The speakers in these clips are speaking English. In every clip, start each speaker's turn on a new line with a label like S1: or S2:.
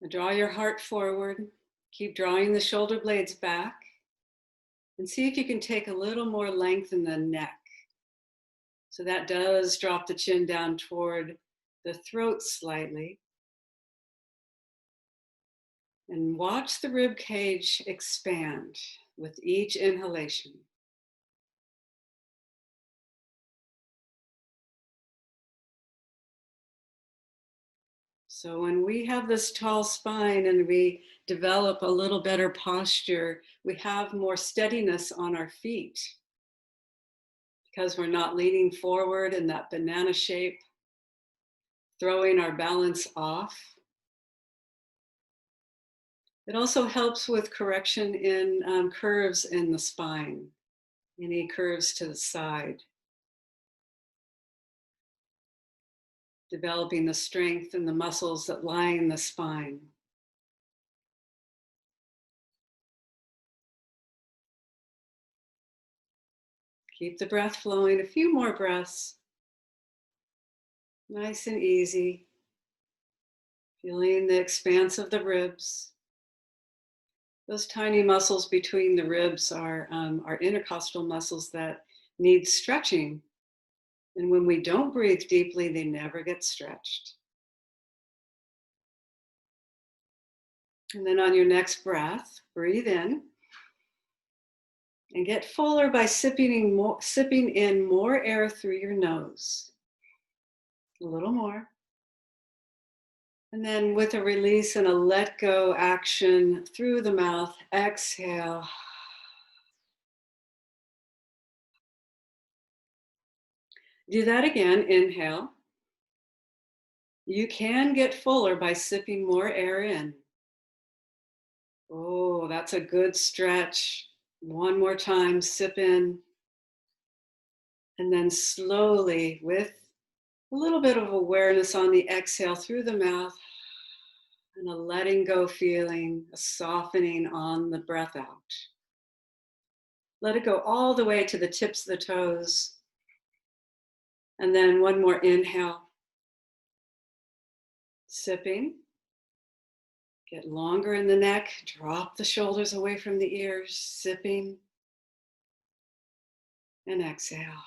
S1: Draw your heart forward. Keep drawing the shoulder blades back. And see if you can take a little more length in the neck. So that does drop the chin down toward the throat slightly. And watch the rib cage expand with each inhalation. So when we have this tall spine and we develop a little better posture, we have more steadiness on our feet because we're not leaning forward in that banana shape, throwing our balance off. It also helps with correction in curves in the spine, any curves to the side. Developing the strength in the muscles that line the spine. Keep the breath flowing, a few more breaths. Nice and easy. Feeling the expanse of the ribs. Those tiny muscles between the ribs are intercostal muscles that need stretching. And when we don't breathe deeply, they never get stretched. And then on your next breath, breathe in and get fuller by sipping in more air through your nose. A little more. And then with a release and a let go action through the mouth, exhale. Do that again, inhale. You can get fuller by sipping more air in. Oh, that's a good stretch. One more time, sip in. And then slowly, with a little bit of awareness on the exhale through the mouth, and a letting go feeling, a softening on the breath out. Let it go all the way to the tips of the toes. And then one more inhale. Sipping. Get longer in the neck. Drop the shoulders away from the ears. Sipping. And exhale.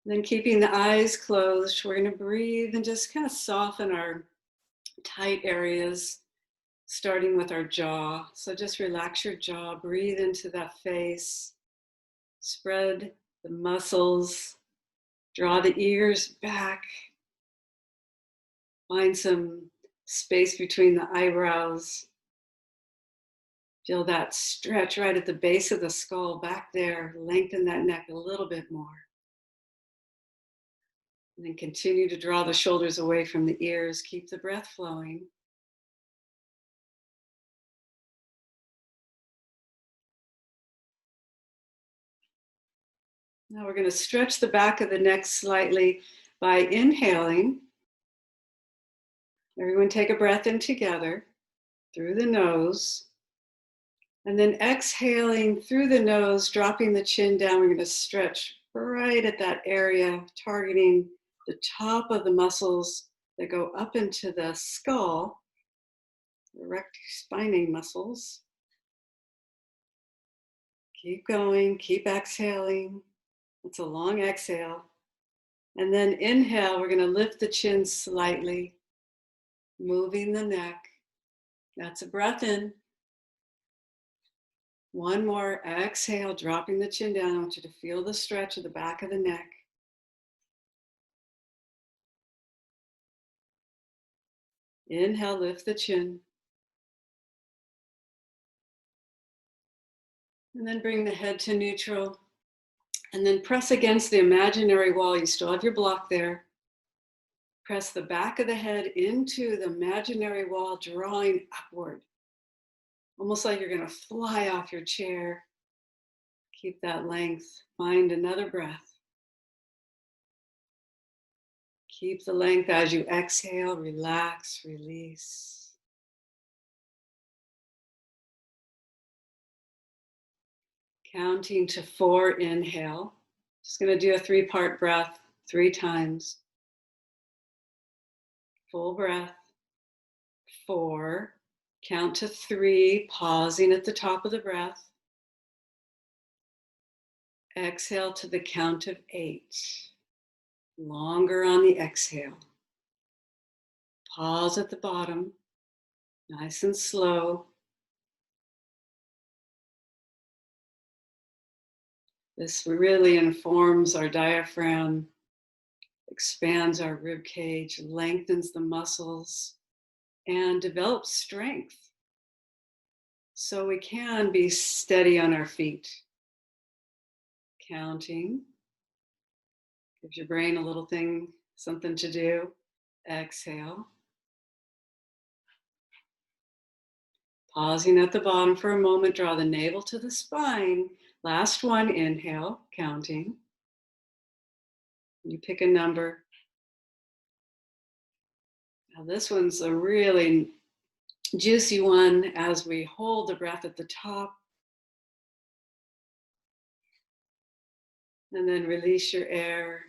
S1: Then keeping the eyes closed, we're going to breathe and just kind of soften our tight areas, starting with our jaw. So just relax your jaw, breathe into that face, spread the muscles, draw the ears back, find some space between the eyebrows. Feel that stretch right at the base of the skull back there, lengthen that neck a little bit more. And then continue to draw the shoulders away from the ears. Keep the breath flowing. Now we're going to stretch the back of the neck slightly by inhaling. Everyone take a breath in together through the nose. And then exhaling through the nose, dropping the chin down. We're going to stretch right at that area, targeting the top of the muscles that go up into the skull, the rectospinae muscles. Keep going, keep exhaling. It's a long exhale. And then inhale, we're going to lift the chin slightly, moving the neck. That's a breath in. One more, exhale, dropping the chin down. I want you to feel the stretch of the back of the neck. Inhale, lift the chin. And then bring the head to neutral. And then press against the imaginary wall. You still have your block there. Press the back of the head into the imaginary wall, drawing upward. Almost like you're going to fly off your chair. Keep that length. Find another breath. Keep the length as you exhale. Relax, release. Counting to 4, inhale. Just going to do a 3-part breath 3 times. Full breath. 4. Count to 3, pausing at the top of the breath. Exhale to the count of 8. Longer on the exhale. Pause at the bottom, nice and slow. This really informs our diaphragm, expands our rib cage, lengthens the muscles, and develops strength. So we can be steady on our feet. Counting. Gives your brain a little thing, something to do. Exhale. Pausing at the bottom for a moment, draw the navel to the spine. Last one, inhale, counting. You pick a number. Now this one's a really juicy one as we hold the breath at the top. And then release your air.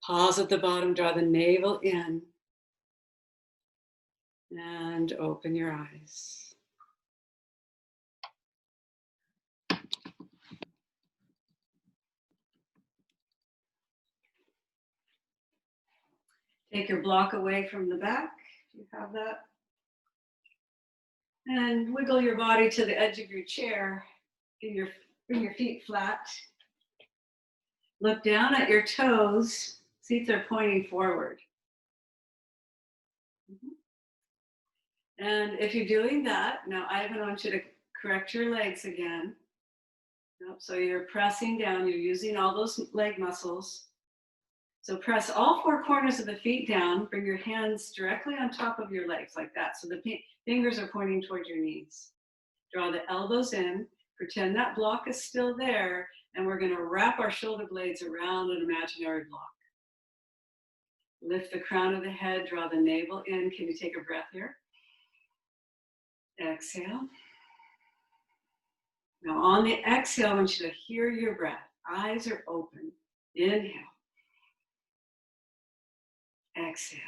S1: Pause at the bottom, draw the navel in. And open your eyes. Take your block away from the back, if you have that. And wiggle your body to the edge of your chair. Bring your feet flat. Look down at your toes. See if they're pointing forward. And if you're doing that, now Ivan wants you to correct your legs again. So you're pressing down, you're using all those leg muscles. So press all 4 corners of the feet down, bring your hands directly on top of your legs like that. So the fingers are pointing towards your knees. Draw the elbows in, pretend that block is still there, and we're gonna wrap our shoulder blades around an imaginary block. Lift the crown of the head, draw the navel in. Can you take a breath here? Exhale. Now on the exhale, I want you to hear your breath. Eyes are open. Inhale. Exhale.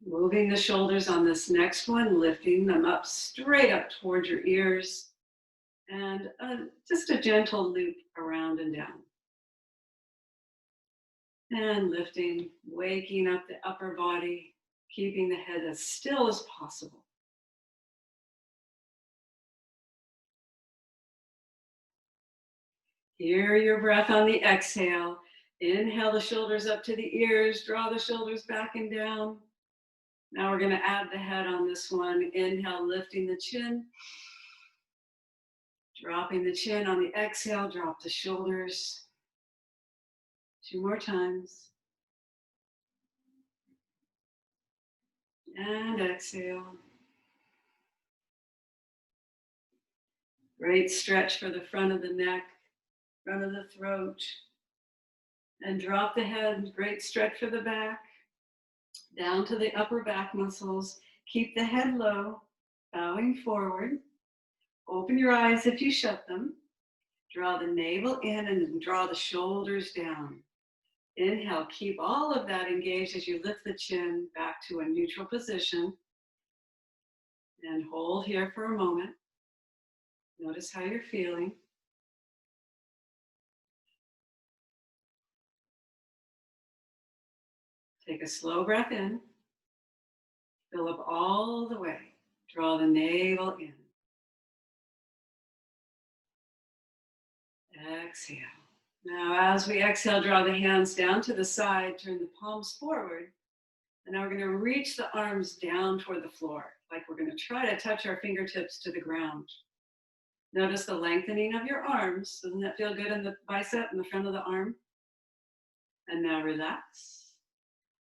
S1: Moving the shoulders on this next one, lifting them up straight up towards your ears, and just a gentle loop around and down. And lifting, waking up the upper body, keeping the head as still as possible. Hear your breath on the exhale. Inhale the shoulders up to the ears, draw the shoulders back and down. Now we're going to add the head on this one. Inhale, lifting the chin. Dropping the chin on the exhale, drop the shoulders. 2 more times. And exhale. Great stretch for the front of the neck, front of the throat. And drop the head, great stretch for the back. Down to the upper back muscles. Keep the head low, bowing forward. Open your eyes if you shut them. Draw the navel in and then draw the shoulders down. Inhale, keep all of that engaged as you lift the chin back to a neutral position. And hold here for a moment. Notice how you're feeling. Take a slow breath in. Fill up all the way. Draw the navel in. Exhale. Now as we exhale, draw the hands down to the side, turn the palms forward. And now we're going to reach the arms down toward the floor, like we're going to try to touch our fingertips to the ground. Notice the lengthening of your arms. Doesn't that feel good in the bicep, in the front of the arm? And now relax.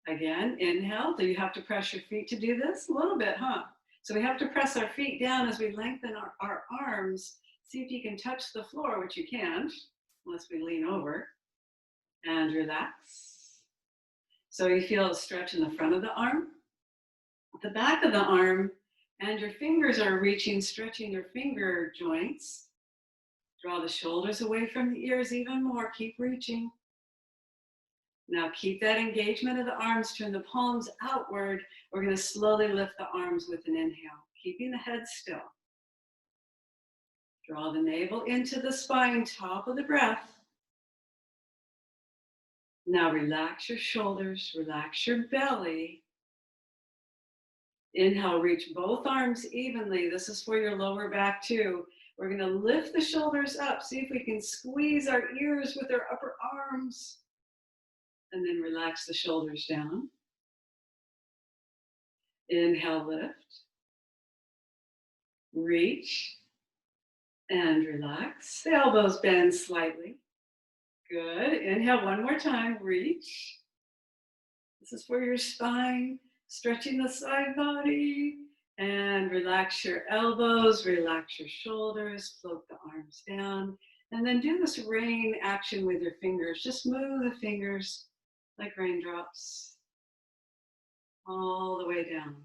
S1: Again, inhale. Do you have to press your feet to do this? A little bit, huh? So we have to press our feet down as we lengthen our arms. See if you can touch the floor, which you can't, unless we lean over. And relax. So you feel a stretch in the front of the arm, the back of the arm, and your fingers are reaching, stretching your finger joints. Draw the shoulders away from the ears even more. Keep reaching. Now keep that engagement of the arms. Turn the palms outward. We're going to slowly lift the arms with an inhale, keeping the head still. Draw the navel into the spine, top of the breath. Now relax your shoulders, relax your belly. Inhale, reach both arms evenly. This is for your lower back too. We're going to lift the shoulders up. See if we can squeeze our ears with our upper arms. And then relax the shoulders down. Inhale, lift. Reach. And relax. The elbows bend slightly. Good. Inhale one more time. Reach. This is for your spine. Stretching the side body. And relax your elbows. Relax your shoulders. Float the arms down. And then do this rain action with your fingers. Just move the fingers like raindrops all the way down.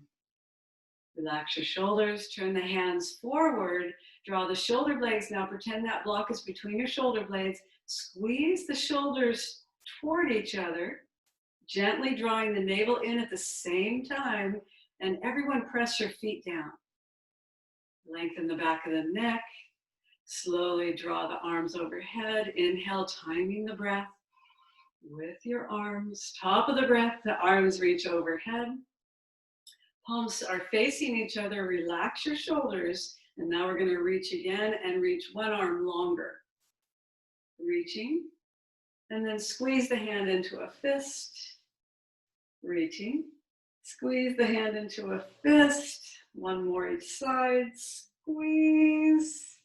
S1: Relax your shoulders, turn the hands forward, draw the shoulder blades. Now pretend that block is between your shoulder blades. Squeeze the shoulders toward each other, gently drawing the navel in at the same time, and everyone press your feet down. Lengthen the back of the neck, slowly draw the arms overhead. Inhale, timing the breath with your arms. Top of the breath, the arms reach overhead. Palms are facing each other. Relax your shoulders. And now we're going to reach again and reach one arm longer. Reaching. And then squeeze the hand into a fist. Reaching. Squeeze the hand into a fist. One more each side. Squeeze.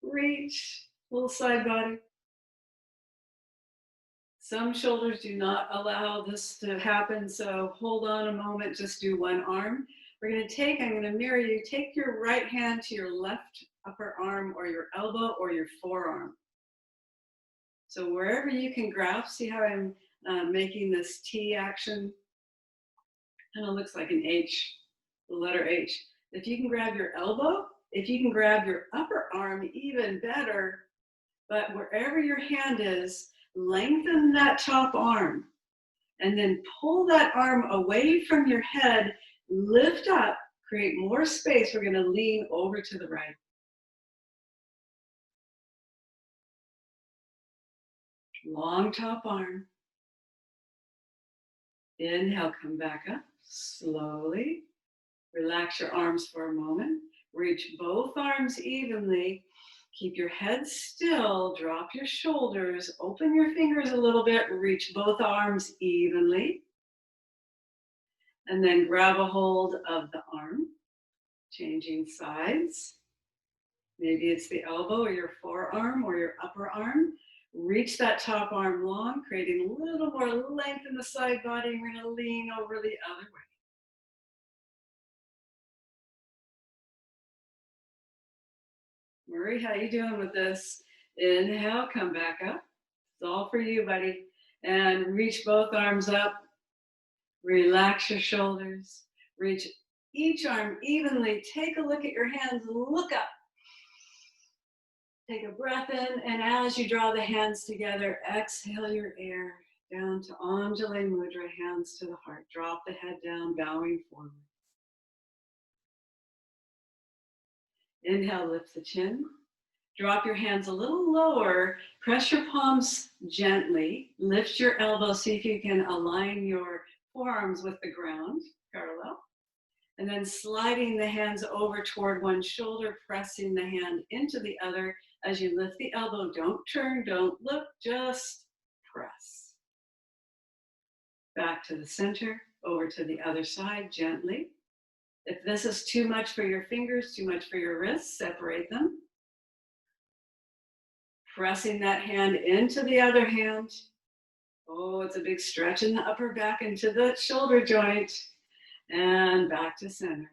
S1: Reach. Little side body. Some shoulders do not allow this to happen, so hold on a moment, just do one arm. We're going to take, I'm going to mirror you, take your right hand to your left upper arm or your elbow or your forearm. So wherever you can grasp, see how I'm making this T action? Kind of looks like an H, the letter H. If you can grab your elbow, if you can grab your upper arm, even better, but wherever your hand is, lengthen that top arm and then pull that arm away from your head, lift up, create more space. We're going to lean over to the right. Long top arm. Inhale, come back up slowly. Relax your arms for a moment. Reach both arms evenly. Keep your head still, drop your shoulders, open your fingers a little bit, reach both arms evenly. And then grab a hold of the arm, changing sides. Maybe it's the elbow or your forearm or your upper arm. Reach that top arm long, creating a little more length in the side body. We're gonna lean over the other way. Marie, how you doing with this? Inhale, come back up. It's all for you, buddy. And reach both arms up. Relax your shoulders. Reach each arm evenly. Take a look at your hands. Look up. Take a breath in. And as you draw the hands together, exhale your air down to Anjali Mudra, hands to the heart. Drop the head down, bowing forward. Inhale, lift the chin. Drop your hands a little lower. Press your palms gently. Lift your elbows. See if you can align your forearms with the ground, parallel. And then sliding the hands over toward one shoulder, pressing the hand into the other. As you lift the elbow, don't turn, don't look, just press. Back to the center, over to the other side, gently. If this is too much for your fingers, too much for your wrists, separate them. Pressing that hand into the other hand. Oh, it's a big stretch in the upper back into the shoulder joint. And back to center.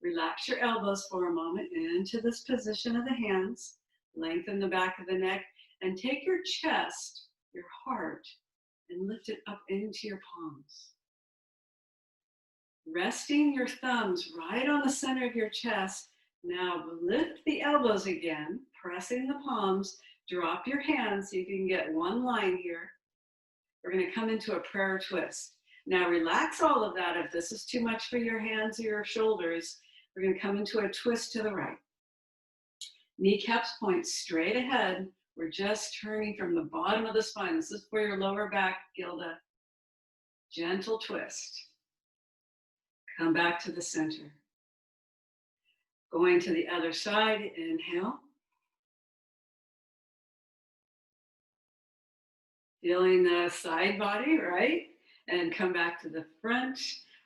S1: Relax your elbows for a moment into this position of the hands. Lengthen the back of the neck. And take your chest, your heart, and lift it up into your palms. Resting your thumbs right on the center of your chest, Now lift the elbows again, pressing the palms. Drop your hands so you can get one line here. We're going to come into a prayer twist. Now relax all of that. If this is too much for your hands or your shoulders, we're going to come into a twist to the right. Kneecaps point straight ahead. We're just turning from the bottom of the spine. This is for your lower back, Gilda. Gentle twist. Come back to the center. Going to the other side, inhale. Feeling the side body, right? And come back to the front.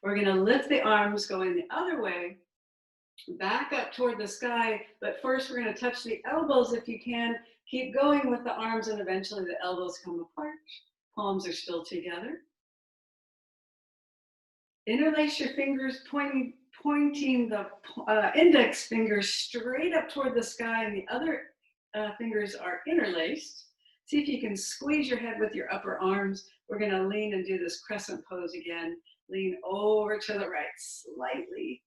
S1: We're going to lift the arms going the other way, back up toward the sky. But first, we're going to touch the elbows if you can. Keep going with the arms, and eventually the elbows come apart. Palms are still together. Interlace your fingers, pointing the index fingers straight up toward the sky, and the other fingers are interlaced. See if you can squeeze your head with your upper arms. We're going to lean and do this crescent pose again. Lean over to the right slightly.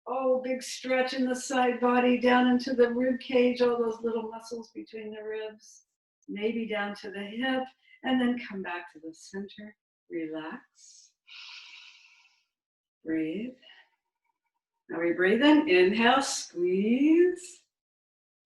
S1: Oh, big stretch in the side body, down into the rib cage, all those little muscles between the ribs. Maybe down to the hip, and then come back to the center. Relax. Breathe. Now we breathe in. Inhale, squeeze.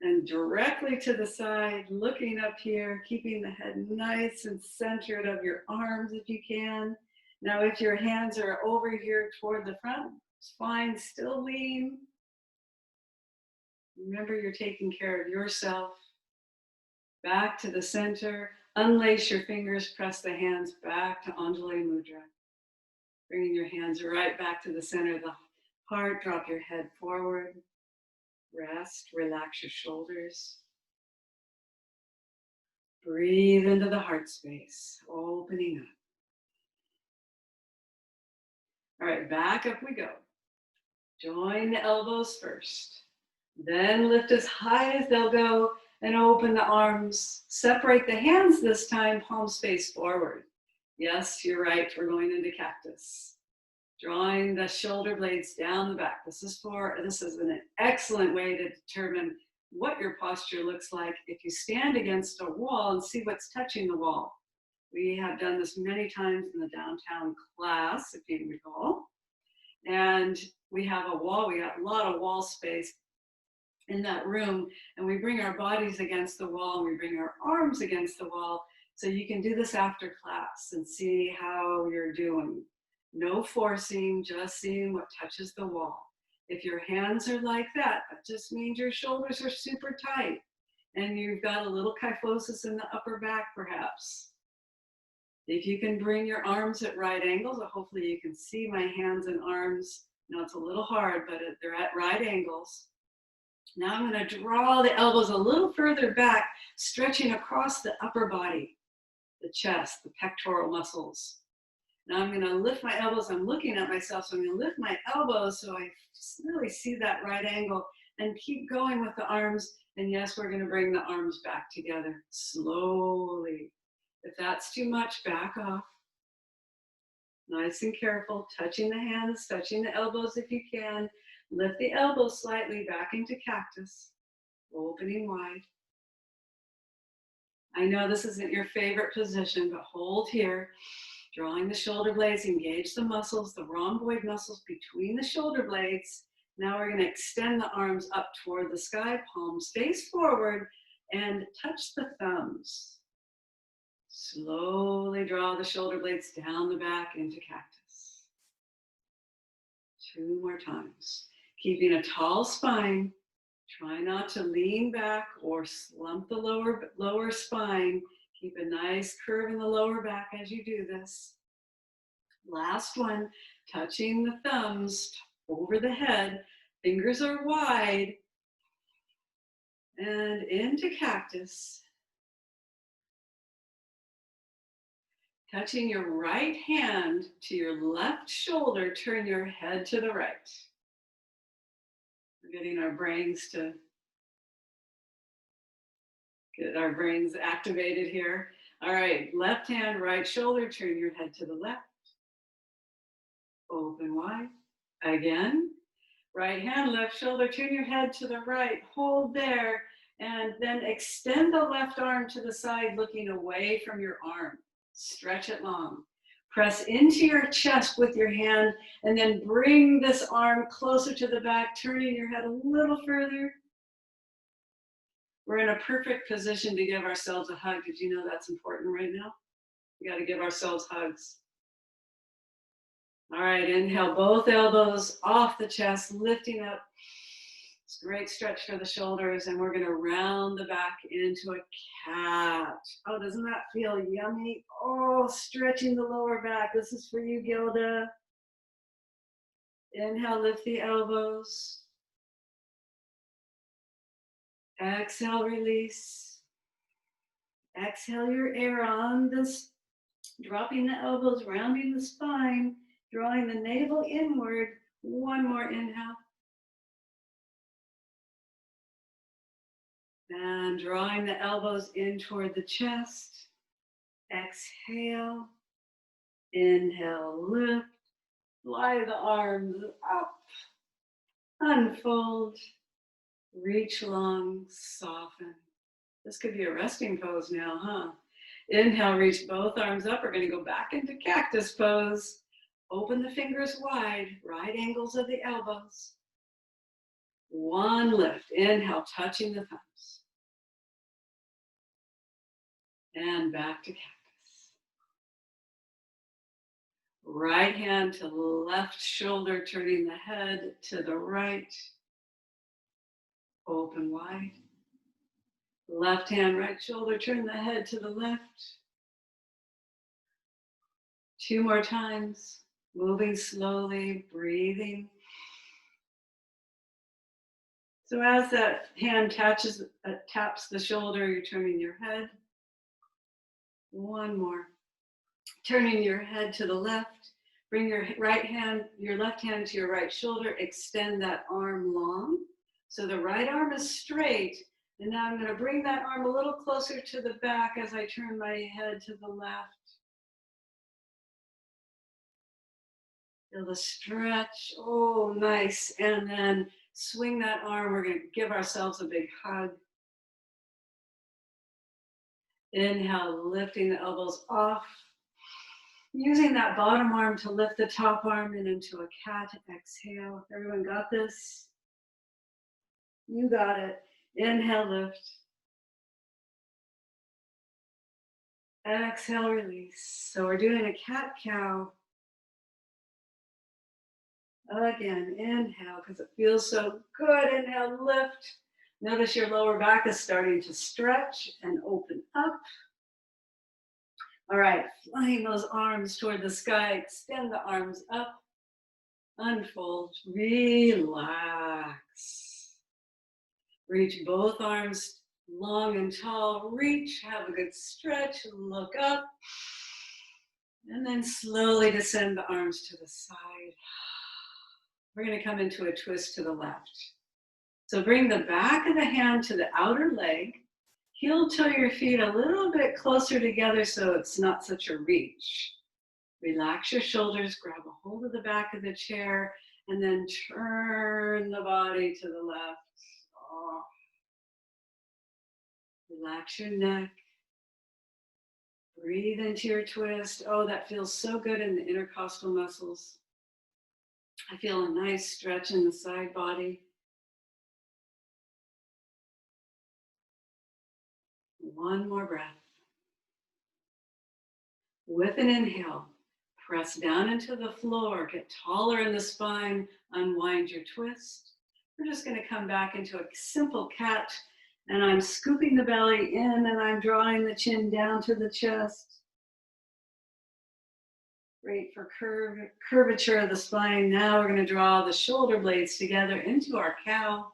S1: And directly to the side, looking up here, keeping the head nice and centered of your arms if you can. Now if your hands are over here toward the front, it's fine, still lean. Remember, you're taking care of yourself. Back to the center. Unlace your fingers, press the hands back to Anjali Mudra. Bringing your hands right back to the center of the heart. Drop your head forward. Rest, relax your shoulders. Breathe into the heart space, opening up. All right, back up we go. Join the elbows first. Then lift as high as they'll go and open the arms. Separate the hands this time, palms face forward. Yes, you're right, we're going into cactus. Drawing the shoulder blades down the back. This is an excellent way to determine what your posture looks like if you stand against a wall and see what's touching the wall. We have done this many times in the downtown class, if you recall. And we have a wall, we got a lot of wall space in that room, and we bring our bodies against the wall and we bring our arms against the wall. So you can do this after class and see how you're doing. No forcing, just seeing what touches the wall. If your hands are like that, that just means your shoulders are super tight and you've got a little kyphosis in the upper back perhaps. If you can bring your arms at right angles, hopefully you can see my hands and arms. Now it's a little hard, but they're at right angles. Now I'm going to draw the elbows a little further back, stretching across the upper body, the chest, the pectoral muscles. Now I'm going to lift my elbows. I'm looking at myself, so I'm going to lift my elbows so I really see that right angle and keep going with the arms. And yes, we're going to bring the arms back together slowly. If that's too much, back off. Nice and careful, touching the hands, touching the elbows if you can. Lift the elbows slightly back into cactus, opening wide. I know this isn't your favorite position, but hold here. Drawing the shoulder blades, engage the muscles, the rhomboid muscles between the shoulder blades. Now we're going to extend the arms up toward the sky, palms face forward, and touch the thumbs. Slowly draw the shoulder blades down the back into cactus. 2 more times. Keeping a tall spine. Try not to lean back or slump the lower spine. Keep a nice curve in the lower back as you do this. Last one, touching the thumbs over the head. Fingers are wide. And into cactus. Touching your right hand to your left shoulder, turn your head to the right. We're getting our brains to get our brains activated here. All right, left hand, right shoulder, turn your head to the left. Open wide. Again, Right hand lift, shoulder, turn your head to the right, hold there, and then extend the left arm to the side, looking away from your arm. Stretch it long. Press into your chest with your hand, and then bring this arm closer to the back, turning your head a little further. We're in a perfect position to give ourselves a hug. Did you know that's important right now? We got to give ourselves hugs. All right, inhale, both elbows off the chest, lifting up. It's a great stretch for the shoulders, and we're gonna round the back into a cat. Oh, doesn't that feel yummy? Oh, stretching the lower back. This is for you, Gilda. Inhale, lift the elbows. Exhale, release. Exhale your air on this, dropping the elbows, rounding the spine, drawing the navel inward. One more inhale. And drawing the elbows in toward the chest. Exhale. Inhale, lift. Fly the arms up. Unfold. Reach long, soften. This could be a resting pose now, huh? Inhale, reach both arms up. We're going to go back into Cactus Pose. Open the fingers wide, right angles of the elbows. One lift. Inhale, touching the thumbs. And back to Cactus. Right hand to left shoulder, turning the head to the right. Open wide. Left hand, right shoulder, turn the head to the left. Two more times. Moving slowly, breathing. So as that hand taps the shoulder, you're turning your head. One more. Turning your head to the left. Bring your left hand to your right shoulder. Extend that arm long. So the right arm is straight. And now I'm going to bring that arm a little closer to the back as I turn my head to the left. Feel the stretch. Oh, nice. And then swing that arm. We're going to give ourselves a big hug. Inhale, lifting the elbows off. Using that bottom arm to lift the top arm and into a cat. Exhale. Everyone got this? You got it. Inhale, lift. Exhale, release. So we're doing a cat-cow. Again, inhale, because it feels so good. Inhale, lift. Notice your lower back is starting to stretch and open up. All right, flying those arms toward the sky. Extend the arms up. Unfold. Relax. Reach both arms long and tall. Reach, have a good stretch. Look up. And then slowly descend the arms to the side. We're going to come into a twist to the left. So bring the back of the hand to the outer leg. Heel toe your feet a little bit closer together so it's not such a reach. Relax your shoulders, grab a hold of the back of the chair, and then turn the body to the left. Oh. Relax your neck. Breathe into your twist. Oh, that feels so good in the intercostal muscles. I feel a nice stretch in the side body. One more breath. With an inhale, press down into the floor, get taller in the spine, unwind your twist. We're just going to come back into a simple cat, and I'm scooping the belly in and I'm drawing the chin down to the chest. Great for curvature of the spine. Now we're going to draw the shoulder blades together into our cow.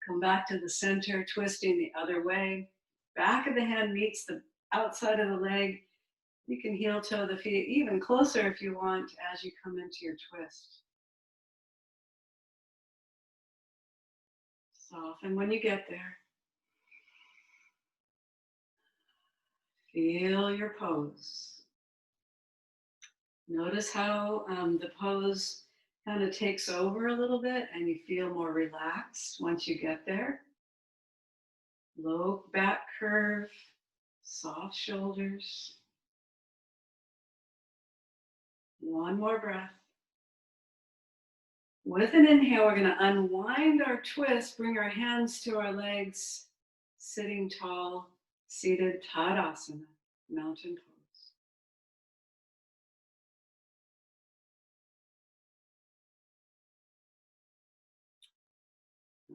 S1: Come back to the center, twisting the other way. Back of the hand meets the outside of the leg. You can heel toe the feet even closer if you want as you come into your twist. Soften when you get there. Feel your pose. Notice how the pose kind of takes over a little bit and you feel more relaxed once you get there. Low back curve, soft shoulders. One more breath. With an inhale, we're going to unwind our twist, bring our hands to our legs, sitting tall, seated Tadasana, mountain pose.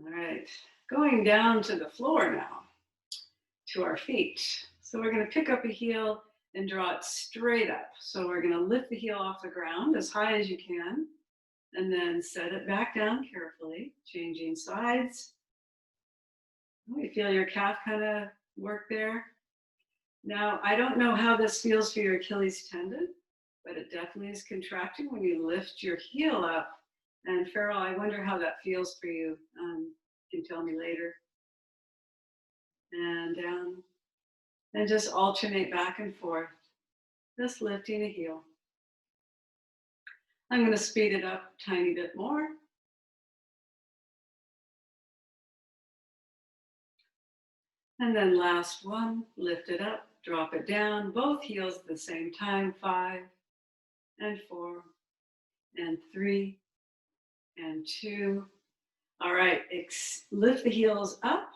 S1: All right, going down to the floor now, to our feet. So we're going to pick up a heel and draw it straight up. So we're going to lift the heel off the ground as high as you can, and then set it back down carefully, changing sides. You feel your calf kind of work there. Now, I don't know how this feels for your Achilles tendon, but it definitely is contracting when you lift your heel up. And Farrell, I wonder how that feels for you. You can tell me later. And down. And just alternate back and forth, just lifting a heel. I'm going to speed it up a tiny bit more. And then last one, lift it up, drop it down, both heels at the same time, 5 and 4 and 3 and 2. All right, lift the heels up,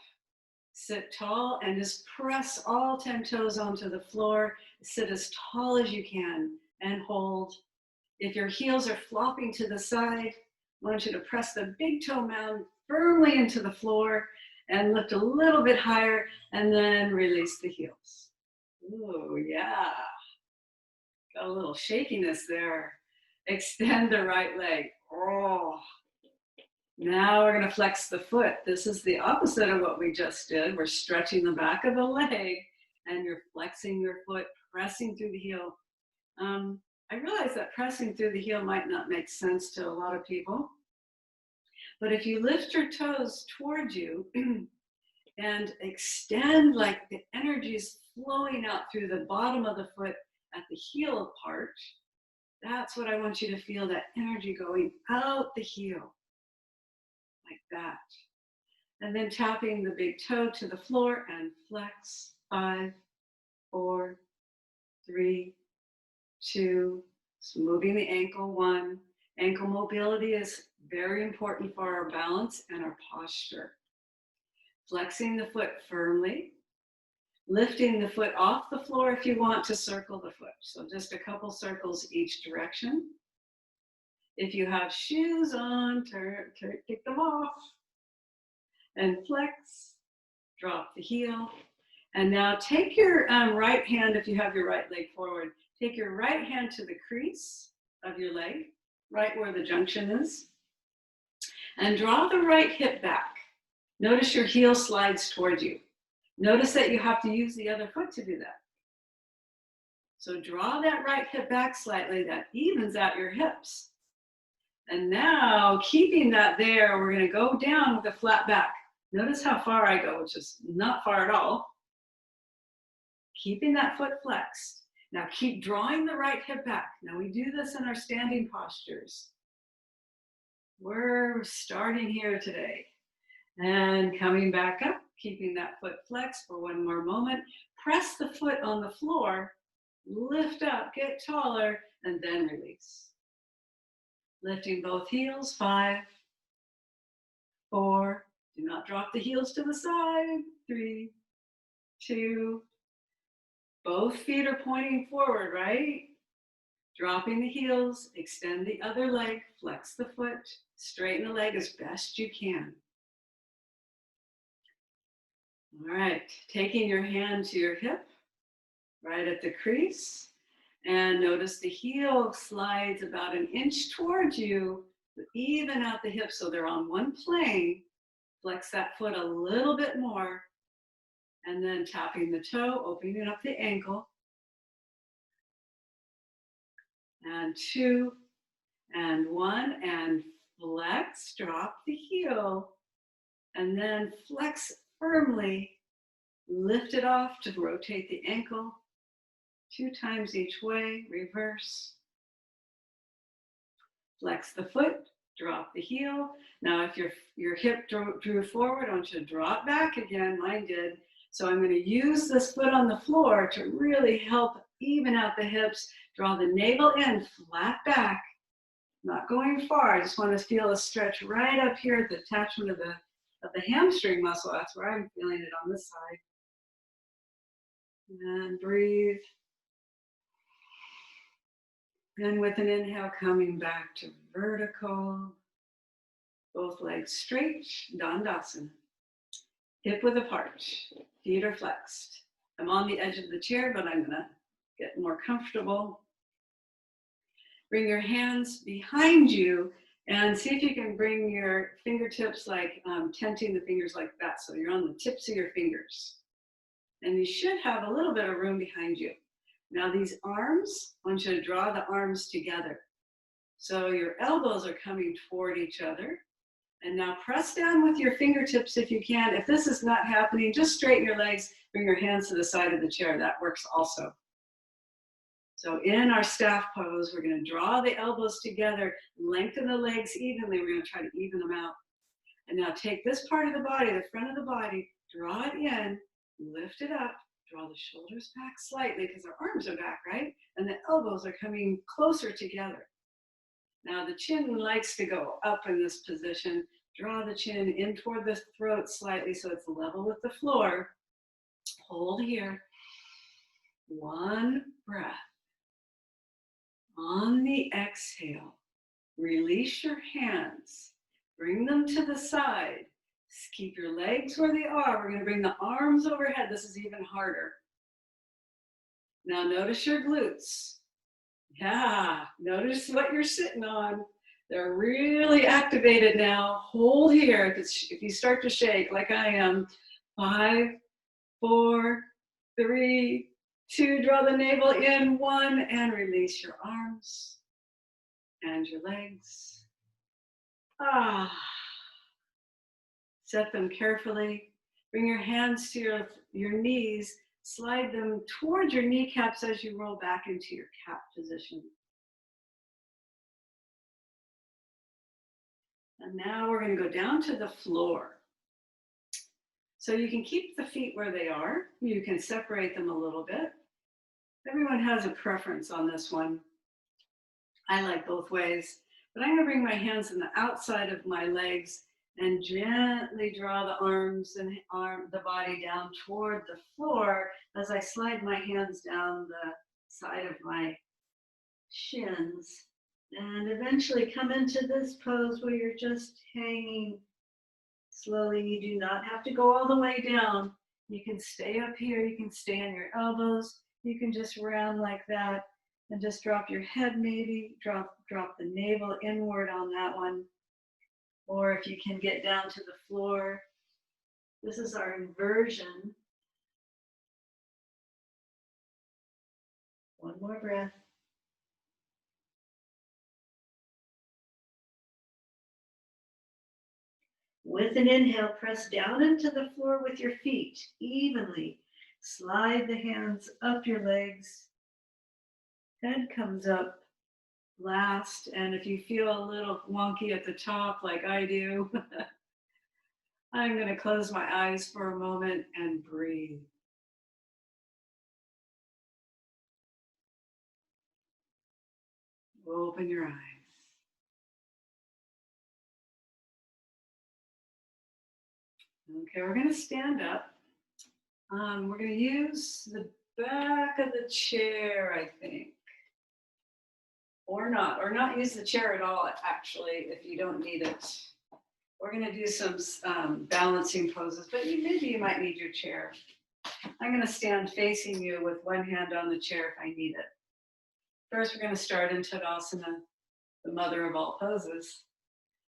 S1: sit tall, and just press all 10 toes onto the floor. Sit as tall as you can and hold. If your heels are flopping to the side, I want you to press the big toe mound firmly into the floor and lift a little bit higher, and then release the heels. Ooh, yeah. Got a little shakiness there. Extend the right leg. Oh. Now we're going to flex the foot. This is the opposite of what we just did. We're stretching the back of the leg, and you're flexing your foot, pressing through the heel. I realize that pressing through the heel might not make sense to a lot of people. But if you lift your toes towards you and extend like the energy is flowing out through the bottom of the foot at the heel part, that's what I want you to feel, that energy going out the heel, like that. And then tapping the big toe to the floor and flex, 5, 4, 3, 2, so moving the ankle, 1. Ankle mobility is very important for our balance and our posture. Flexing the foot firmly, lifting the foot off the floor if you want to circle the foot. So just a couple circles each direction. If you have shoes on, take them off. And flex, drop the heel. And now take your right hand, if you have your right leg forward, take your right hand to the crease of your leg, right where the junction is, and draw the right hip back. Notice your heel slides towards you. Notice that you have to use the other foot to do that. So draw that right hip back slightly, that evens out your hips. And now, keeping that there, we're going to go down with a flat back. Notice how far I go, which is not far at all. Keeping that foot flexed. Now keep drawing the right hip back. Now we do this in our standing postures. We're starting here today. And coming back up, keeping that foot flexed for one more moment. Press the foot on the floor, lift up, get taller, and then release. Lifting both heels, 5, 4, do not drop the heels to the side, 3, 2, both feet are pointing forward, right? Dropping the heels, extend the other leg, flex the foot, straighten the leg as best you can. All right, taking your hand to your hip, right at the crease, and notice the heel slides about an inch towards you, even out the hips so they're on one plane. Flex that foot a little bit more, and then tapping the toe, opening up the ankle. And 2, and 1, and flex, drop the heel, and then flex firmly, lift it off to rotate the ankle 2 times each way, reverse. Flex the foot, drop the heel. Now, if your hip drew forward, I want you to drop back again. Mine did. So I'm going to use this foot on the floor to really help even out the hips. Draw the navel in, flat back, not going far. I just want to feel a stretch right up here at the attachment of the hamstring muscle. That's where I'm feeling it on this side. And breathe. And with an inhale, coming back to vertical. Both legs straight, Dandasana. Hip width apart, feet are flexed. I'm on the edge of the chair, but I'm gonna get more comfortable. Bring your hands behind you and see if you can bring your fingertips like tenting the fingers like that. So you're on the tips of your fingers. And you should have a little bit of room behind you. Now these arms, I want you to draw the arms together. So your elbows are coming toward each other. And now press down with your fingertips if you can. If this is not happening, just straighten your legs, bring your hands to the side of the chair. That works also. So in our staff pose, we're going to draw the elbows together, lengthen the legs evenly. We're going to try to even them out. And now take this part of the body, the front of the body, draw it in, lift it up, draw the shoulders back slightly because our arms are back, right? And the elbows are coming closer together. Now the chin likes to go up in this position. Draw the chin in toward the throat slightly so it's level with the floor. Hold here. One breath. On the exhale, release your hands. Bring them to the side. Keep your legs where they are. We're going to bring the arms overhead. This is even harder. Now notice your glutes. Yeah, notice what you're sitting on. They're really activated now. Hold here. If you start to shake like I am, 5, 4, 3, 2, draw the navel in, 1, and release your arms and your legs. Set them carefully. Bring your hands to your knees. Slide them towards your kneecaps as you roll back into your cat position. And now we're going to go down to the floor. So you can keep the feet where they are. You can separate them a little bit. Everyone has a preference on this one. I like both ways. But I'm going to bring my hands on the outside of my legs and gently draw the arms and the body down toward the floor as I slide my hands down the side of my shins. And eventually come into this pose where you're just hanging slowly. You do not have to go all the way down. You can stay up here. You can stay on your elbows. You can just round like that and just drop your head maybe. Drop the navel inward on that one. Or if you can get down to the floor. This is our inversion. One more breath. With an inhale, press down into the floor with your feet evenly. Slide the hands up your legs. Head comes up last. And if you feel a little wonky at the top like I do, I'm going to close my eyes for a moment and breathe. Open your eyes. Okay, we're going to stand up. We're going to use the back of the chair, I think. Or not use the chair at all, actually, if you don't need it. We're going to do some balancing poses, but maybe you might need your chair. I'm going to stand facing you with one hand on the chair if I need it. First, we're going to start in Tadasana, the mother of all poses.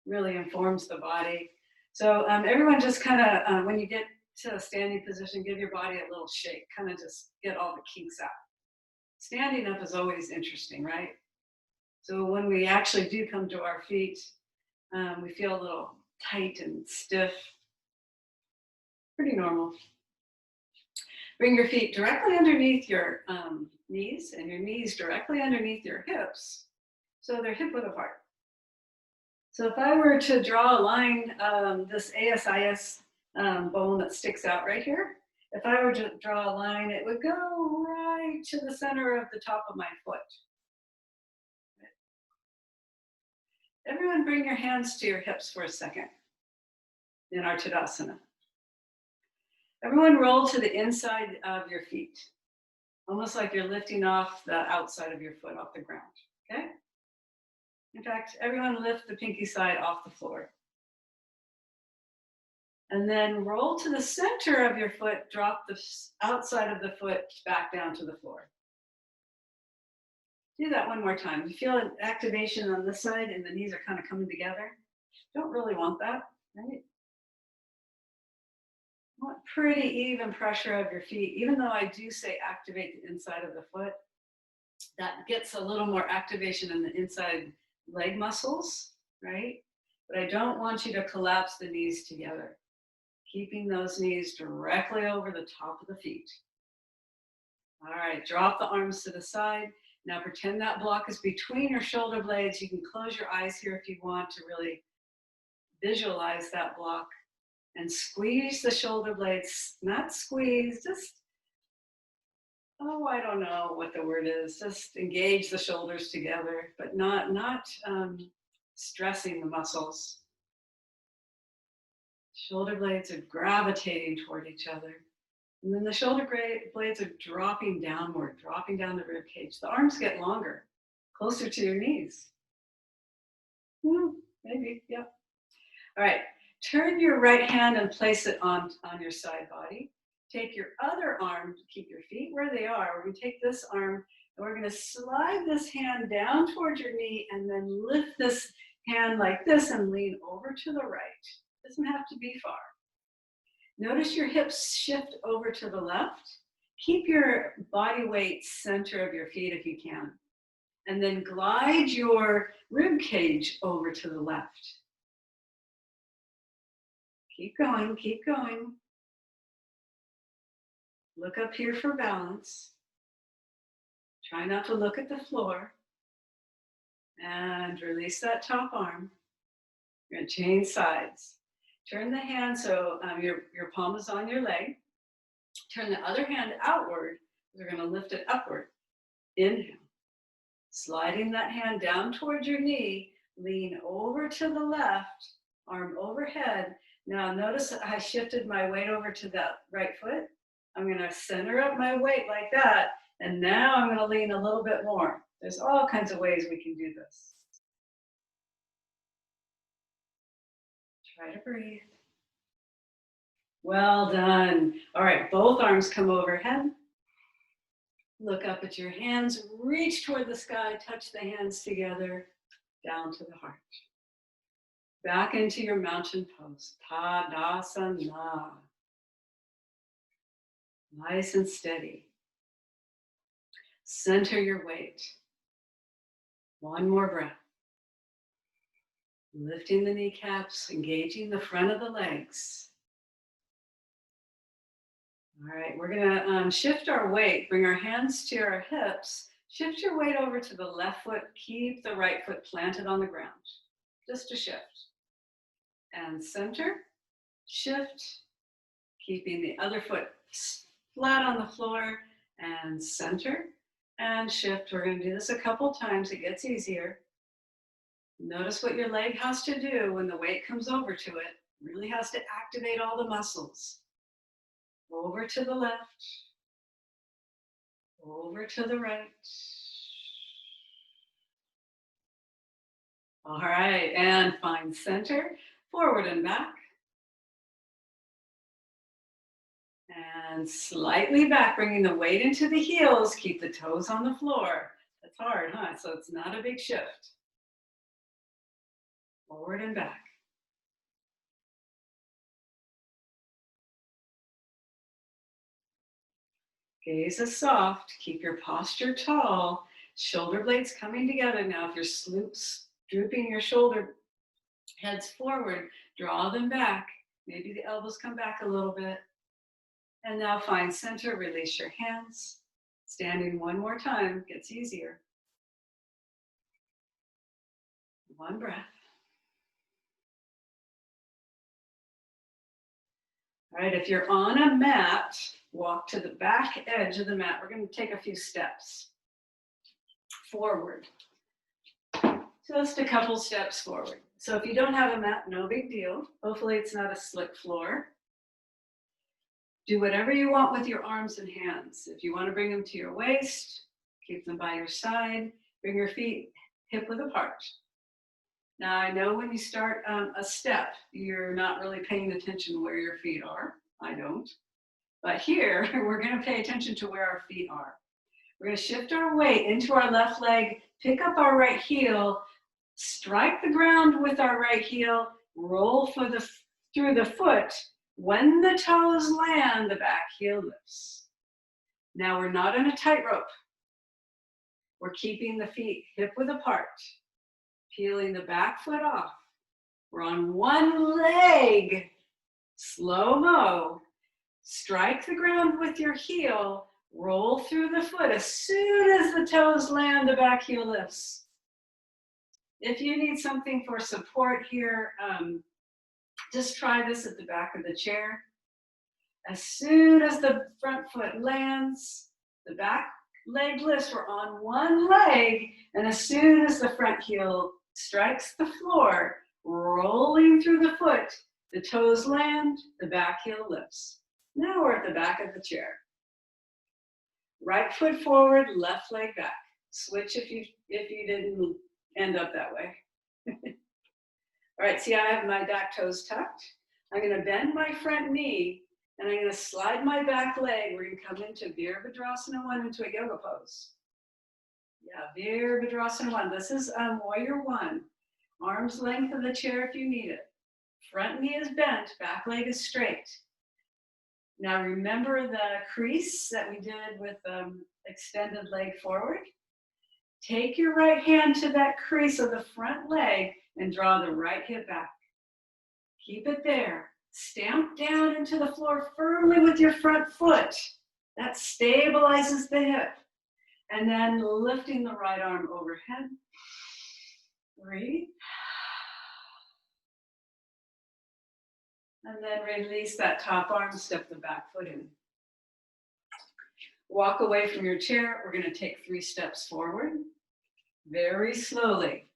S1: Really informs the body. So everyone just kind of, when you get to a standing position, give your body a little shake, kind of just get all the kinks out. Standing up is always interesting, right? So when we actually do come to our feet, we feel a little tight and stiff. Pretty normal. Bring your feet directly underneath your knees and your knees directly underneath your hips. So they're hip width apart. So if I were to draw a line, this ASIS bone that sticks out right here, if I were to draw a line, it would go right to the center of the top of my foot. Everyone bring your hands to your hips for a second in our Tadasana. Everyone roll to the inside of your feet, almost like you're lifting off the outside of your foot off the ground, okay? In fact, everyone lift the pinky side off the floor. And then roll to the center of your foot, drop the outside of the foot back down to the floor. Do that one more time. You feel an activation on this side and the knees are kind of coming together. Don't really want that, right? You want pretty even pressure of your feet. Even though I do say activate the inside of the foot, that gets a little more activation in the inside leg muscles, right? But I don't want you to collapse the knees together. Keeping those knees directly over the top of the feet. All right, drop the arms to the side. Now pretend that block is between your shoulder blades. You can close your eyes here if you want to really visualize that block. And squeeze the shoulder blades, not squeeze, just, oh, I don't know what the word is. Just engage the shoulders together, but not stressing the muscles. Shoulder blades are gravitating toward each other. And then the shoulder blades are dropping downward, dropping down the rib cage. The arms get longer, closer to your knees. Maybe, yep. All right, turn your right hand and place it on your side body. Take your other arm, keep your feet where they are. We're gonna take this arm and we're gonna slide this hand down towards your knee and then lift this hand like this and lean over to the right. Doesn't have to be far. Notice your hips shift over to the left. Keep your body weight center of your feet if you can. And then glide your rib cage over to the left. Keep going, keep going. Look up here for balance. Try not to look at the floor. And release that top arm. You're gonna change sides. Turn the hand so your palm is on your leg. Turn the other hand outward. We're gonna lift it upward. Inhale. Sliding that hand down towards your knee. Lean over to the left, arm overhead. Now notice I shifted my weight over to the right foot. I'm gonna center up my weight like that. And now I'm gonna lean a little bit more. There's all kinds of ways we can do this. Try to breathe. Well done. All right, both arms come overhead. Look up at your hands, reach toward the sky, touch the hands together, down to the heart. Back into your mountain pose, Tadasana. Nice and steady. Center your weight. One more breath. Lifting the kneecaps, engaging the front of the legs. All right, we're gonna shift our weight, bring our hands to our hips, shift your weight over to the left foot, keep the right foot planted on the ground, just a shift. And center, shift, keeping the other foot flat on the floor, and center, and shift. We're gonna do this a couple times, it gets easier. Notice what your leg has to do when the weight comes over to it. Really has to activate all the muscles. Over to the left, over to the right. All right, and find center, forward and back. And slightly back, bringing the weight into the heels, keep the toes on the floor. That's hard, huh? So it's not a big shift. Forward and back. Gaze is soft, keep your posture tall, shoulder blades coming together. Now if you're drooping your shoulder heads forward, draw them back. Maybe the elbows come back a little bit. And now find center, release your hands. Standing one more time, gets easier. One breath. All right, if you're on a mat, walk to the back edge of the mat. We're going to take a few steps forward. Just a couple steps forward. So if you don't have a mat, no big deal. Hopefully it's not a slick floor. Do whatever you want with your arms and hands. If you want to bring them to your waist, keep them by your side. Bring your feet hip width apart. Now I know when you start a step, you're not really paying attention to where your feet are. I don't. But here, we're going to pay attention to where our feet are. We're going to shift our weight into our left leg, pick up our right heel, strike the ground with our right heel, roll through the foot. When the toes land, the back heel lifts. Now we're not on a tightrope. We're keeping the feet hip width apart, peeling the back foot off. We're on one leg, slow-mo. Strike the ground with your heel, roll through the foot. As soon as the toes land, the back heel lifts. If you need something for support here, just try this at the back of the chair. As soon as the front foot lands, the back leg lifts. We're on one leg, and as soon as the front heel strikes the floor, rolling through the foot, the toes land, the back heel lifts. Now we're at the back of the chair. Right foot forward, left leg back. Switch if you didn't end up that way. All right, see, I have my back toes tucked. I'm going to bend my front knee, and I'm going to slide my back leg. We're going to come into Virabhadrasana 1 into a yoga pose. Yeah, Virabhadrasana 1. This is Warrior 1. Arms length of the chair if you need it. Front knee is bent, back leg is straight. Now remember the crease that we did with extended leg forward? Take your right hand to that crease of the front leg and draw the right hip back. Keep it there. Stamp down into the floor firmly with your front foot. That stabilizes the hip. And then lifting the right arm overhead. Breathe. And then release that top arm, step the back foot in. Walk away from your chair. We're going to take 3 steps forward, very slowly.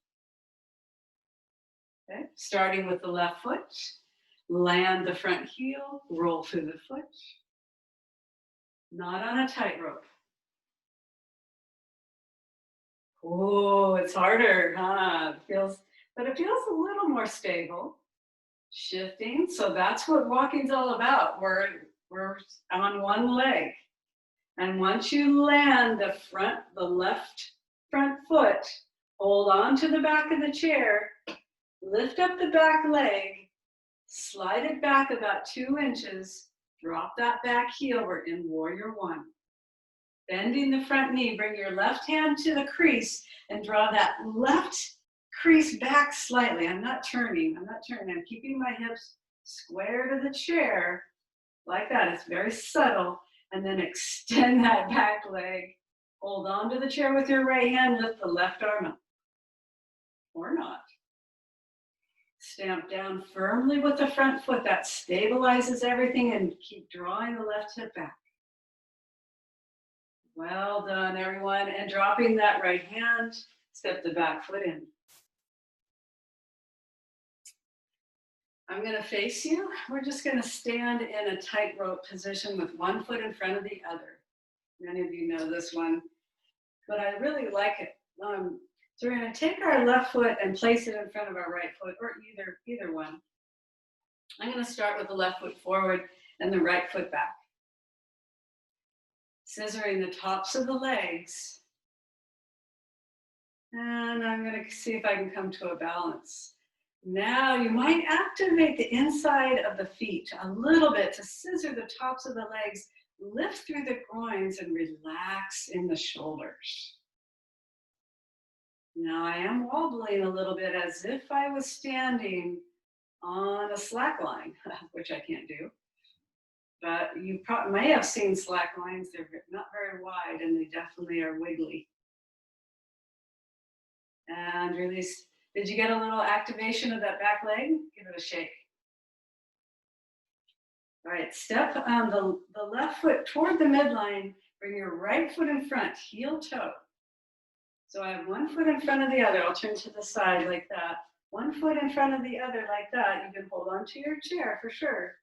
S1: Okay, starting with the left foot, land the front heel, roll through the foot. Not on a tightrope. Oh, it's harder, huh? But it feels a little more stable. Shifting, so that's what walking's all about. We're on one leg. And once you land the left front foot, hold on to the back of the chair, lift up the back leg, slide it back about 2 inches, drop that back heel. We're in Warrior 1. Bending the front knee, bring your left hand to the crease and draw that left crease back slightly. I'm not turning. I'm keeping my hips square to the chair like that. It's very subtle. And then extend that back leg. Hold on to the chair with your right hand. Lift the left arm up. Or not. Stamp down firmly with the front foot. That stabilizes everything, and keep drawing the left hip back. Well done, everyone. And dropping that right hand, step the back foot in. I'm going to face you. We're just going to stand in a tightrope position with one foot in front of the other. Many of you know this one, but I really like it. So we're going to take our left foot and place it in front of our right foot, or either one. I'm going to start with the left foot forward and the right foot back. Scissoring the tops of the legs. And I'm going to see if I can come to a balance. Now you might activate the inside of the feet a little bit to scissor the tops of the legs, lift through the groins and relax in the shoulders. Now I am wobbling a little bit as if I was standing on a slack line, which I can't do. But you may have seen slack lines. They're not very wide and they definitely are wiggly. And release. Did you get a little activation of that back leg? Give it a shake. All right, step the left foot toward the midline. Bring your right foot in front, heel toe. So I have one foot in front of the other. I'll turn to the side like that. One foot in front of the other like that. You can hold on to your chair for sure.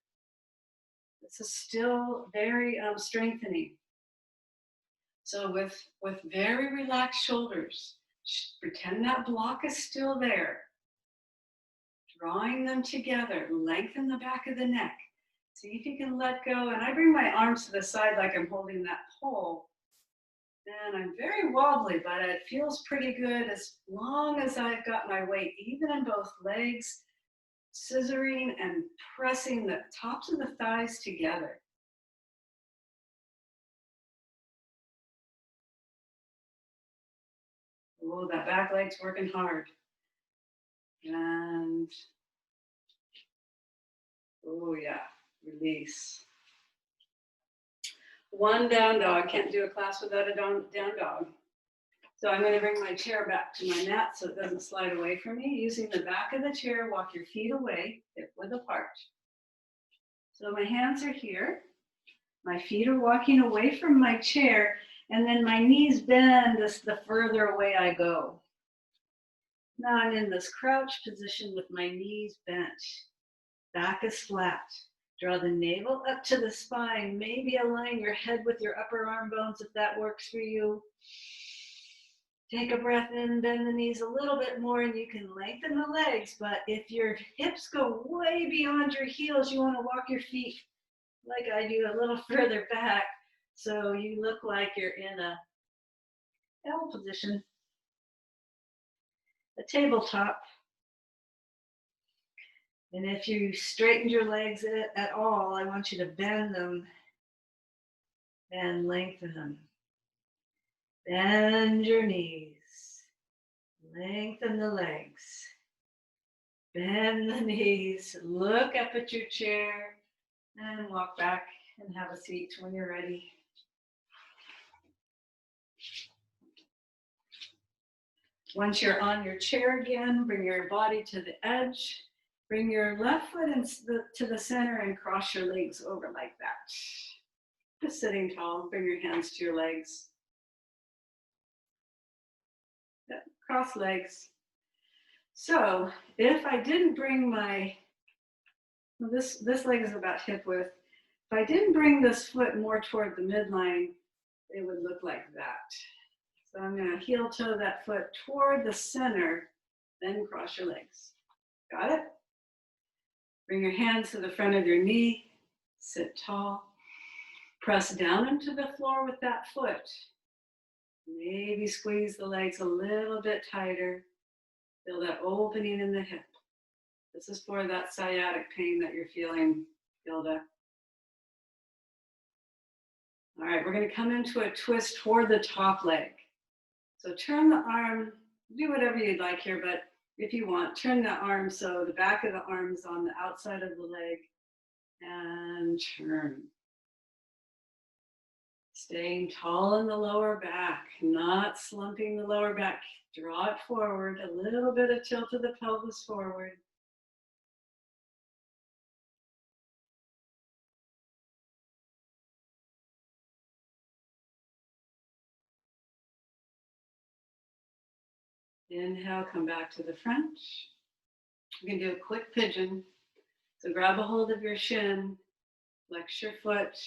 S1: This is still very strengthening. So with very relaxed shoulders, pretend that block is still there. Drawing them together, lengthen the back of the neck. See if you can let go. And I bring my arms to the side like I'm holding that pole. And I'm very wobbly, but it feels pretty good as long as I've got my weight even in both legs, scissoring and pressing the tops of the thighs together. Oh, that back leg's working hard. And, oh yeah, release. One down dog. Can't do a class without a down dog. So I'm going to bring my chair back to my mat so it doesn't slide away from me. Using the back of the chair, walk your feet away, hip width apart. So my hands are here. My feet are walking away from my chair, and then my knees bend as the further away I go. Now I'm in this crouch position with my knees bent. Back is flat. Draw the navel up to the spine. Maybe align your head with your upper arm bones if that works for you. Take a breath in, bend the knees a little bit more, and you can lengthen the legs. But if your hips go way beyond your heels, you want to walk your feet like I do a little further back so you look like you're in a L position, a tabletop. And if you straightened your legs at all, I want you to bend them and lengthen them. Bend your knees, lengthen the legs, bend the knees, look up at your chair, and walk back and have a seat when you're ready. Once you're on your chair again, bring your body to the edge. Bring your left foot to the center and cross your legs over like that. Just sitting tall, bring your hands to your legs. Cross legs. So if I didn't bring my, well, this leg is about hip width. If I didn't bring this foot more toward the midline, it would look like that. So I'm going to heel toe that foot toward the center, then cross your legs. Got it? Bring your hands to the front of your knee, sit tall. Press down into the floor with that foot. Maybe squeeze the legs a little bit tighter. Feel that opening in the hip. This is for that sciatic pain that you're feeling, Gilda. All right, we're going to come into a twist toward the top leg. So turn the arm, do whatever you'd like here, but if you want, turn the arm so the back of the arm is on the outside of the leg and turn. Staying tall in the lower back, not slumping the lower back. Draw it forward, a little bit of tilt of the pelvis forward. Inhale, come back to the front. You can do a quick pigeon. So grab a hold of your shin, flex your foot,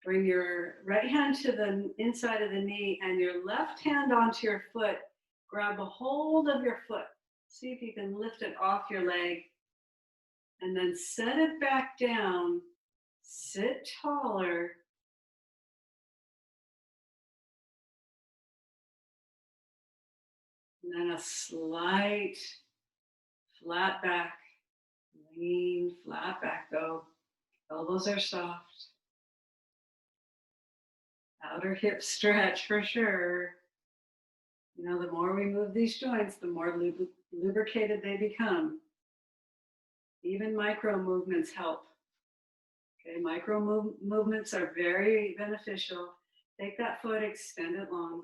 S1: bring your right hand to the inside of the knee and your left hand onto your foot. Grab a hold of your foot. See if you can lift it off your leg and then set it back down. Sit taller. And then a slight flat back. Lean, flat back though. Elbows are soft. Outer hip stretch for sure. You know, the more we move these joints, the more lubricated they become. Even micro movements help. Okay, micro movements are very beneficial. Take that foot, extend it long.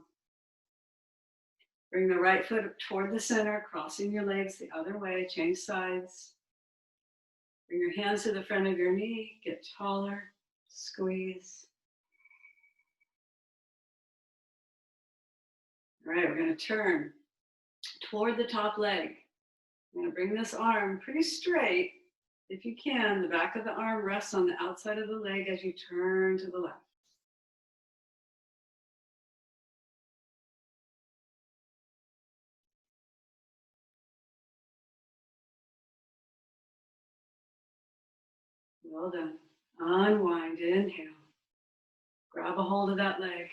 S1: Bring the right foot toward the center, crossing your legs the other way, change sides. Bring your hands to the front of your knee, get taller, squeeze. All right, we're going to turn toward the top leg. I'm going to bring this arm pretty straight. If you can, the back of the arm rests on the outside of the leg as you turn to the left. Well done. Unwind, inhale. Grab a hold of that leg.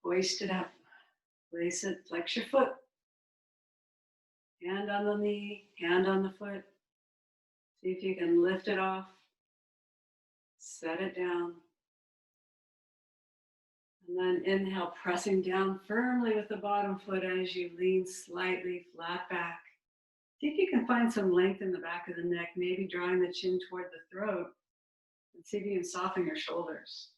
S1: Hoist it up. Place it, flex your foot. Hand on the knee, hand on the foot. See if you can lift it off. Set it down. And then inhale, pressing down firmly with the bottom foot as you lean slightly flat back. See if you can find some length in the back of the neck, maybe drawing the chin toward the throat. And see if you can soften your shoulders.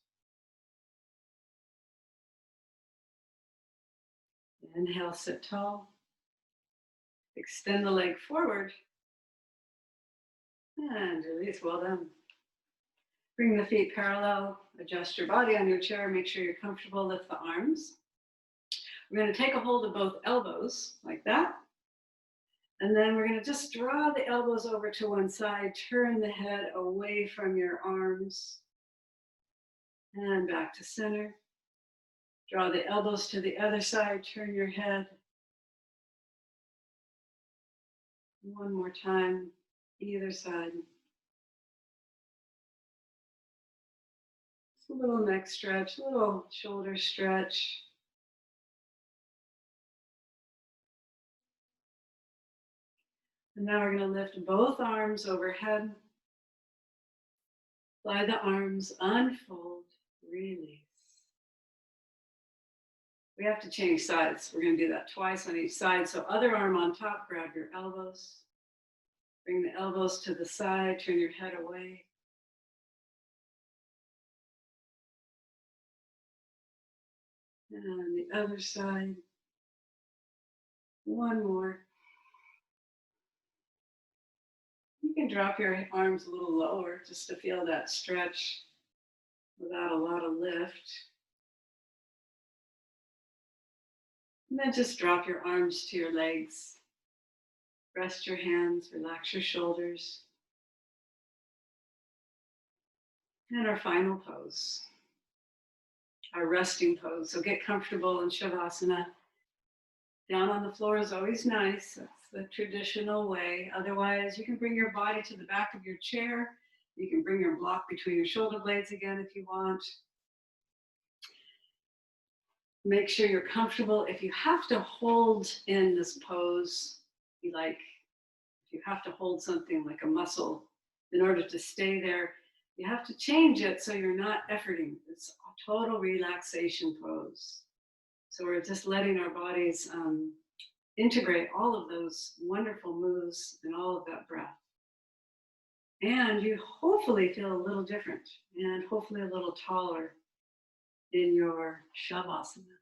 S1: Inhale, sit tall. Extend the leg forward. And release, well done. Bring the feet parallel, adjust your body on your chair, make sure you're comfortable, lift the arms. We're going to take a hold of both elbows, like that. And then we're going to just draw the elbows over to one side, turn the head away from your arms, and back to center. Draw the elbows to the other side, turn your head. One more time, either side. Just a little neck stretch, a little shoulder stretch. And now we're going to lift both arms overhead. Fly the arms, unfold, release. We have to change sides. We're going to do that twice on each side. So other arm on top, grab your elbows. Bring the elbows to the side, turn your head away. And on the other side, one more. You can drop your arms a little lower just to feel that stretch without a lot of lift. And then just drop your arms to your legs. Rest your hands, relax your shoulders. And our final pose, our resting pose. So get comfortable in Shavasana. Down on the floor is always nice. That's the traditional way. Otherwise, you can bring your body to the back of your chair. You can bring your block between your shoulder blades again if you want. Make sure you're comfortable. If you have to hold in this pose, if you have to hold something like a muscle in order to stay there, you have to change it so you're not efforting. It's a total relaxation pose. So we're just letting our bodies integrate all of those wonderful moves and all of that breath. And you hopefully feel a little different and hopefully a little taller in your Shavasana.